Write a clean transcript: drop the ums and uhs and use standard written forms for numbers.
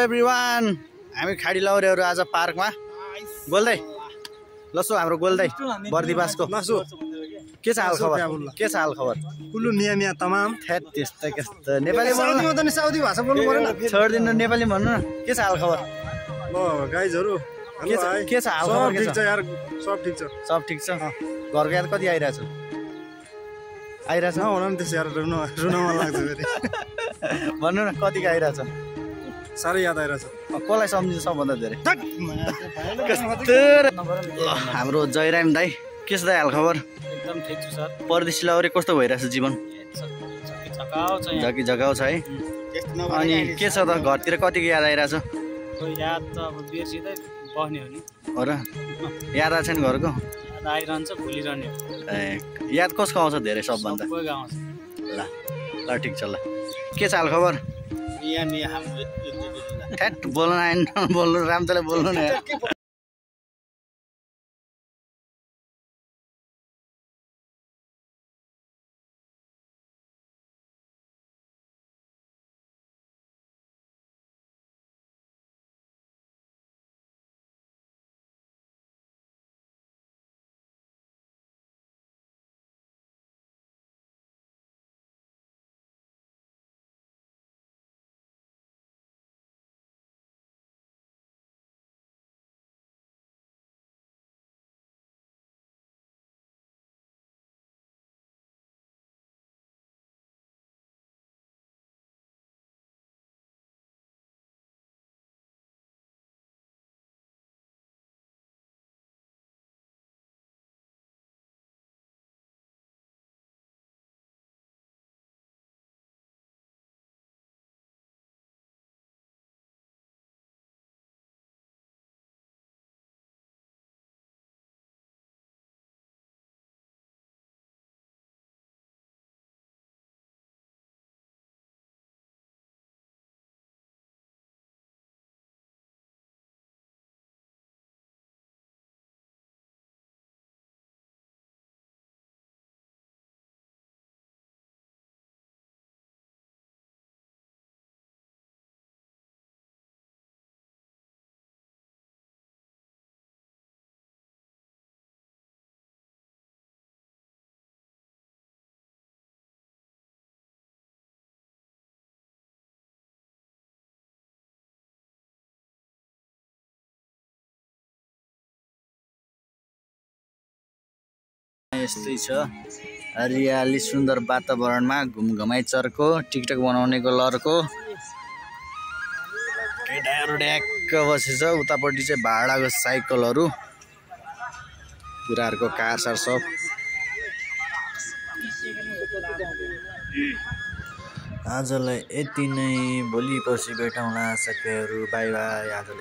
Everyone, हामी खाडी लौरेहरू आज पार्कमा गोल्दै लसो हाम्रो गोल्दै बर्दिवासको लसो के छ हाल खबर? के छ हाल खबर? कुल्लु मिया मिया तमाम थ्याट त्यस्तो कस्तो नेपाली बोल्नु साउदी नि साउदी भाषा बोल्नु पर्दैन छोड्दिनु नेपाली भन्नु न के छ हाल खबर? ल गाइजहरु के छ हाल खबर? के छ यार सब ठीक छ सब ठीक छ घरको याद कति आइराछ? आइराछ न होला नि त्यस यार रुन मन लाग्छ फेरि भन्नु न कतिको आइराछ? साह्रै याद आइराछ कसलाई सम्झिन्छ सबभन्दा धेरै? हाम्रो जयराम दाई के छ दाइ हाल खबर? एकदम ठीक छु सर। परदेशी लौरे कस्तो भइरहेछ जीवन? झकी झकाउ छ है। अनि के छ त घरतिर कतिको याद आइरहेछ? याद त अब बिर्सिँदै बस्ने हो नि। हो र याद आएको छ नि घरको? याद आइरहन्छ भुलिरहने हो। ए याद कसको आउँछ धेरै सबभन्दा? सबैको आउँछ। ल ल ठिक छ ल। के छ हाल खबर? मिया मिया हाम्रो ठ्याट बोल्न आएन बोल्नु राम्रोले बोल्नु न यार। यस्तै छ हरियाली सुन्दर वातावरणमा घुमघमाइ चर्को टिकटक बनाउनेको लर्को केटाहरू ड्याक्क बसेछ। उतापट्टि चाहिँ भाडाको साइकलहरू कुराहरूको कारसार सब। आजलाई यति नै, भोलि पर्सि भेटौँला साथीहरू, बाई बाई। आजलाई